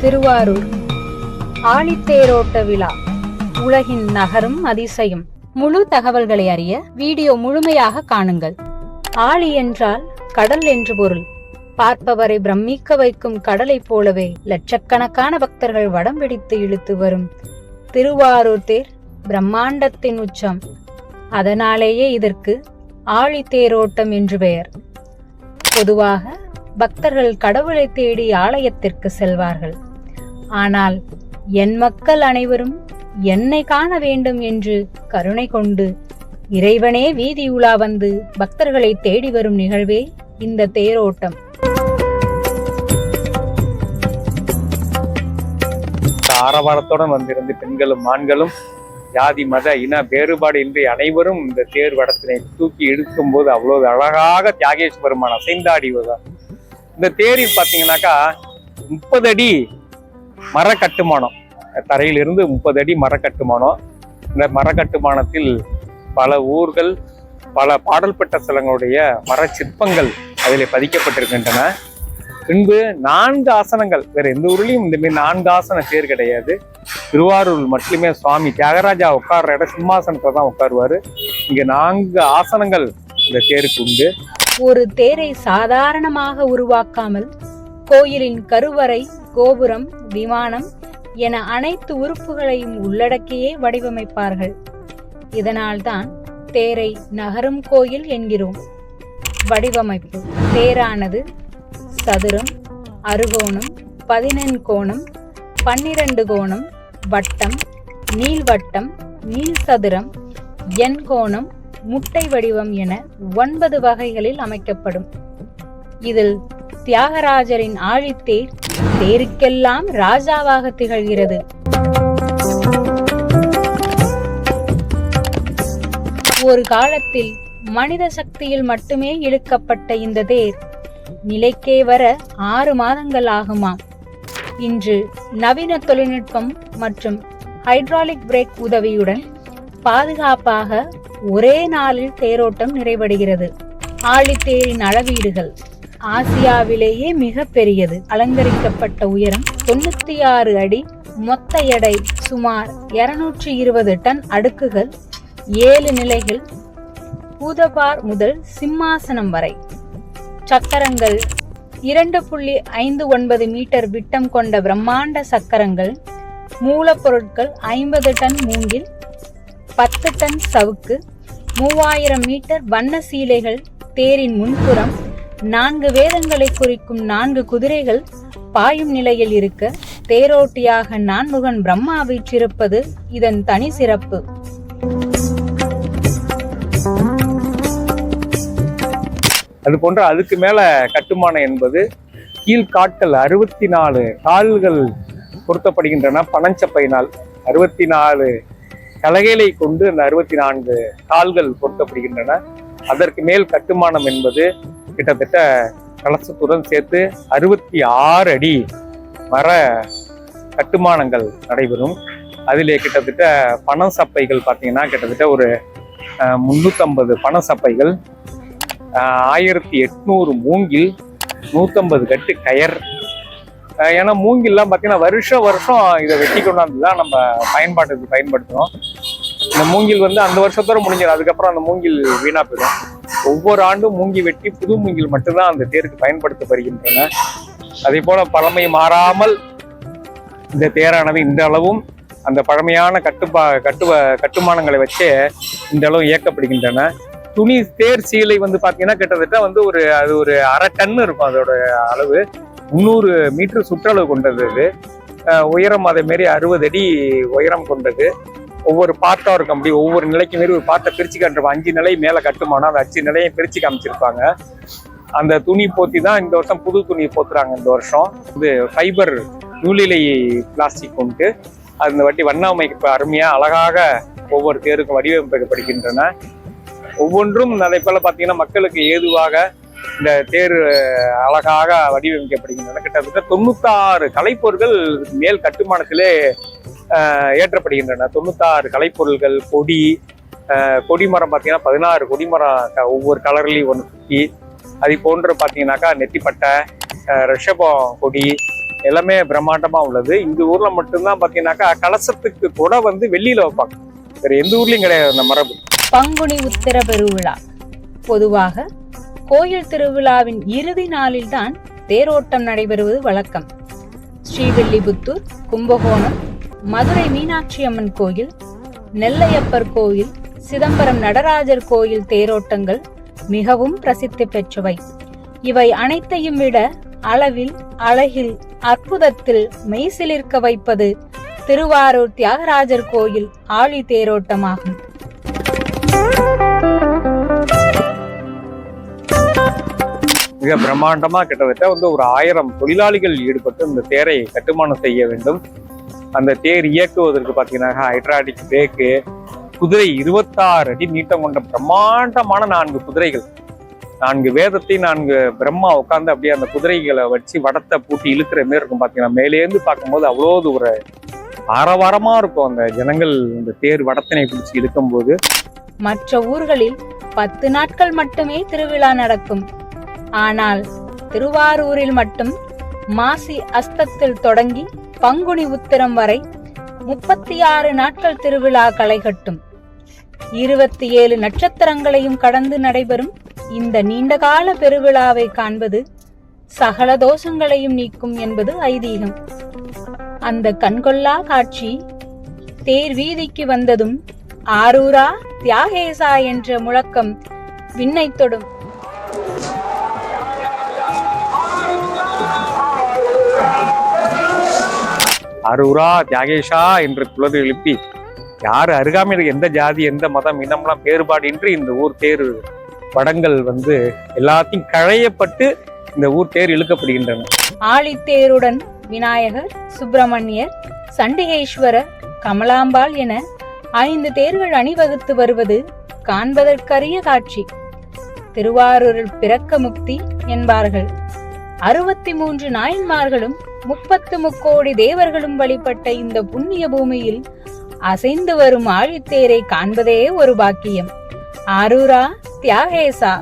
திருவாரூர் ஆழித்தேரோட்ட விழா உலகின் நகரும் அதிசயம். முழு தகவல்களை அறிய வீடியோ முழுமையாக காணுங்கள். ஆழி என்றால் கடல் என்று பொருள். பார்ப்பவரை பிரமிக்க வைக்கும் கடலை போலவே லட்சக்கணக்கான பக்தர்கள் வடம் பிடித்து இழுத்து வரும் திருவாரூர் தேர் பிரம்மாண்டத்தின் உச்சம். அதனாலேயே இதற்கு ஆழித்தேரோட்டம் என்று பெயர். பொதுவாக பக்தர்கள் கடவுளை தேடி ஆலயத்திற்கு செல்வார்கள். ஆனால் என் மக்கள் அனைவரும் என்னை காண வேண்டும் என்று கருணை கொண்டு இறைவனே வீதி உலா வந்து பக்தர்களை தேடி வரும் நிகழ்வே இந்த தேரோட்டம். ஆரவாரத்துடன் வந்திருந்து பெண்களும் ஆண்களும் ஜாதி மத இன வேறுபாடு இன்றி அனைவரும் இந்த தேர் வடத்தினை தூக்கி இழுக்கும் போது அவ்வளவு அழகாக தியாகேஷ் பெருமான் அசைந்தாடிவதுதான். இந்த தேரில் பார்த்தீங்கன்னாக்கா 30 அடி மர கட்டுமானம், தரையிலிருந்து 30 அடி மர கட்டுமானம். இந்த மர கட்டுமானத்தில் பல ஊர்கள், பல பாடல் பெற்ற ஸ்தலங்களுடைய மர சிற்பங்கள் அதில் பதிக்கப்பட்டிருக்கின்றன. பின்பு 4 ஆசனங்கள், வேற எந்த ஊர்லயும் இந்த மாதிரி 4 ஆசன தேர் கிடையாது. திருவாரூர் மட்டுமே சுவாமி தியாகராஜா உட்கார்ற இடம் சிம்மாசனத்தை தான் உட்காருவாரு. இங்க 4 ஆசனங்கள் இந்த தேருக்கு உண்டு. ஒரு தேரை சாதாரணமாக உருவாக்காமல் கோயிலின் கருவறை, கோபுரம், விமானம் என அனைத்து உறுப்புகளையும் உள்ளடக்கியே வடிவமைப்பார்கள். இதனால்தான் தேரை நகரும் கோயில் என்கிறோம். வடிவமைப்பு: தேரானது சதுரம், அறுகோணம், 14 கோணம், 12 கோணம், வட்டம், நீள்வட்டம், நீள் சதுரம், எண்கோணம், முட்டை வடிவம் என 9 வகைகளில் அமைக்கப்படும். இதில் தியாகராஜரின் ஆழித்தேர் தேருக்கெல்லாம் ராஜாவாக திகழ்கிறது. ஒரு காலத்தில் மனித சக்தியில் மட்டுமே இழுக்கப்பட்ட இந்த தேர் நிலைக்கே வர 6 மாதங்கள் ஆகுமாம். இன்று நவீன தொழில்நுட்பம் மற்றும் ஹைட்ராலிக் பிரேக் உதவியுடன் பாதுகாப்பாக ஒரே நாளில் தேரோட்டம் நிறைவடைகிறது. ஆழித்தேரின் அளவீடுகள்: ஆசியாவிலேயே மிக பெரியது. அலங்கரிக்கப்பட்ட உயரம் 96 அடி, மொத்த எடை சுமார் 220 டன். அடுக்குகள் 7 நிலைகள், பூதபார் முதல் சிம்மாசனம் வரை. சக்கரங்கள் 2.59 மீட்டர் விட்டம் கொண்ட பிரம்மாண்ட சக்கரங்கள். மூலப்பொருட்கள் 50 டன் மூங்கில், 10 டன் சவுக்கு, 3000 மீட்டர் வண்ண சீலைகள். தேரின் முன்புறம் 4 வேதங்களை குறிக்கும் 4 குதிரைகள் பாயும் நிலையில் இருக்க தேரோட்டியாக நான்முகன் பிரம்மா வீற்றிருப்பது இதன் தனி சிறப்பு. அது போன்ற அதுக்கு மேல கட்டுமானம் என்பது கீழ்காட்கள் 64 கால்கள் பொருத்தப்படுகின்றன. பனஞ்சப்பையினால் 64 கலகைகளை கொண்டு அந்த 64 கால்கள் பொருத்தப்படுகின்றன. அதற்கு மேல் கட்டுமானம் என்பது கிட்டத்தட்ட கலசத்துடன் சேர்த்து 66 அடி மர கட்டுமானங்கள் நடைபெறும். அதிலே கிட்டத்தட்ட பனை சப்பைகள் பார்த்தீங்கன்னா கிட்டத்தட்ட ஒரு 350 பனை சப்பைகள், 1800 மூங்கில், 150 கட்டு கயர். ஏன்னா மூங்கில்லாம் பார்த்தீங்கன்னா வருஷம் இதை வெட்டி கொண்டாந்து தான் நம்ம பயன்பாட்டுக்கு பயன்படுத்துகிறோம். இந்த மூங்கில் வந்து அந்த வருஷத்தோட முடிஞ்சிடும். அதுக்கப்புறம் அந்த மூங்கில் வீணா போயிடும். ஒவ்வொரு ஆண்டும் மூங்கி வெட்டி புது மூங்கில் மட்டும்தான் அந்த தேருக்கு பயன்படுத்தப்படுகின்றன. அதே போல பழமை மாறாமல் இந்த தேரானது இந்த அளவும் அந்த பழமையான கட்டுமானங்களை வச்சே இந்த அளவு இயக்கப்படுகின்றன. துணி தேர் சீலை வந்து பார்த்தீங்கன்னா கிட்டத்தட்ட வந்து அது ஒரு 1/2 டன் இருக்கும். அதோட அளவு 300 மீட்டர் சுற்றளவு கொண்டது. அது உயரம் அதே மாரி 60 அடி உயரம் கொண்டது. ஒவ்வொரு பார்ட்டா இருக்க முடியும். ஒவ்வொரு நிலைக்கு மாரி ஒரு பார்ட்டை பிரிச்சு காட்டுருப்பாங்க. 5 நிலை மேல கட்டுமானம், அந்த 5 நிலையை பிரிச்சு காமிச்சிருப்பாங்க. அந்த துணி போத்தி தான் இந்த வருஷம் புது துணி போத்துறாங்க. இந்த வருஷம் இது ஃபைபர் நூலிலை பிளாஸ்டிக் கொண்டு அந்த வாட்டி வண்ணமைப்பு அருமையா அழகாக ஒவ்வொரு தேருக்கும் வடிவமைக்கப்படுகின்றன. ஒவ்வொன்றும் அதே போல பார்த்தீங்கன்னா மக்களுக்கு ஏதுவாக இந்த தேர் அழகாக வடிவமைக்கப்படுகின்றன. கிட்டத்தட்ட 96 கலைப்பொருட்கள் மேல் கட்டுமானத்திலே ஏற்றப்படுகின்றன. 96 கலைப்பொருள்கள், கொடிமரம் பார்த்தீங்கன்னா 16 கொடிமரம் ஒவ்வொரு கலர்லையும் ஒன்று சுற்றி, அது போன்று பார்த்தீங்கன்னாக்கா நெத்திப்பட்டை, ரிஷபம் கொடி, எல்லாமே பிரம்மாண்டமா உள்ளது. இந்த ஊர்ல மட்டும்தான் பாத்தீங்கன்னாக்கா கலசத்துக்கு கூட வந்து வெள்ளியில வைப்பாங்க. வேற எந்த ஊர்லயும் கிடையாது அந்த மரபு. பங்குனி உத்திர பெருவிழா. பொதுவாக கோயில் திருவிழாவின் இறுதி நாளில்தான் தேரோட்டம் நடைபெறுவது வழக்கம். ஸ்ரீவில்லிபுத்தூர், கும்பகோணம், மதுரை மீனாட்சி அம்மன் கோயில், நெல்லையப்பர் கோயில், சிதம்பரம் நடராஜர் கோயில் தேரோட்டங்கள் மிகவும் பிரசித்தி பெற்றவை. இவை அனைத்தையும் விட அளவில், அழகில், அற்புதத்தில் மெய்சிலிர்க்க வைப்பது திருவாரூர் தியாகராஜர் கோயில் ஆழி தேரோட்டமாகும். மிக பிரம்மாண்டமா கிட்டத்தட்ட வந்து ஒரு 1000 தொழிலாளிகள் ஈடுபட்டு இந்த தேரை கட்டுமானம் செய்ய வேண்டும். அந்த தேர் இயக்குவதற்கு பாத்தீங்கன்னா ஹைட்ராலிக் பிரேக்கு, குதிரை 26 அடி நீட்டம் கொண்ட பிரம்மாண்டமான 4 குதிரைகள், 4 வேதத்தை 4 பிரம்மா உட்காந்து அப்படியே அந்த குதிரைகளை வச்சு வடத்தை பூட்டி இழுக்கிற மாதிரி இருக்கும். பாத்தீங்கன்னா மேலேருந்து பார்க்கும்போது அவ்வளோ ஒரு ஆரவாரமா இருக்கும் அந்த ஜனங்கள் இந்த தேர் வடத்தினை பிடிச்சி இழுக்கும் போது. மற்ற ஊர்களில் 10 நாட்கள் மட்டுமே திருவிழா நடக்கும். ஆனால் திருவாரூரில் மட்டும் மாசி அஸ்தத்தில் தொடங்கி பங்குனி உத்திரம் வரை 36 நாட்கள் திருவிழா களை கட்டும். 27 நட்சத்திரங்களையும் கடந்து நடைபெறும் இந்த நீண்டகால பெருவிழாவை காண்பது சகல தோஷங்களையும் நீக்கும் என்பது ஐதீகம். அந்த கண்கொள்ளா காட்சி தேர் வீதிக்கு வந்ததும் ஆரூரா தியாகேசா என்ற முழக்கம் விண்ணை தொடும். அரூரா தியாகேஷா என்று குலது எழுப்பி யார் அருகாமையில் எந்த ஜாதி, எந்த மதம், இனம்லாம் வேறுபாடின்றி இந்த ஊர் தேர் வடங்கள் வந்து எல்லாத்தையும் களையப்பட்டு இந்த ஊர் தேர் இழுக்கப்படுகின்றன. ஆழித்தேருடன் விநாயகர், சுப்பிரமணியர், சண்டிகேஸ்வரர், கமலாம்பாள் என 5 தேர்கள் அணிவகுத்து வருவது காண்பதற்கரிய காட்சி. திருவாரூரில் பிறக்க முக்தி என்பார்கள். 63 நாயன்மார்களும் 30 முக்கோடி தேவர்களும் வழிபட்ட இந்த புண்ணிய பூமியில் அசைந்து வரும் ஆழித்தேரை காண்பதே ஒரு பாக்கியம். ஆரூரா தியாகேசா.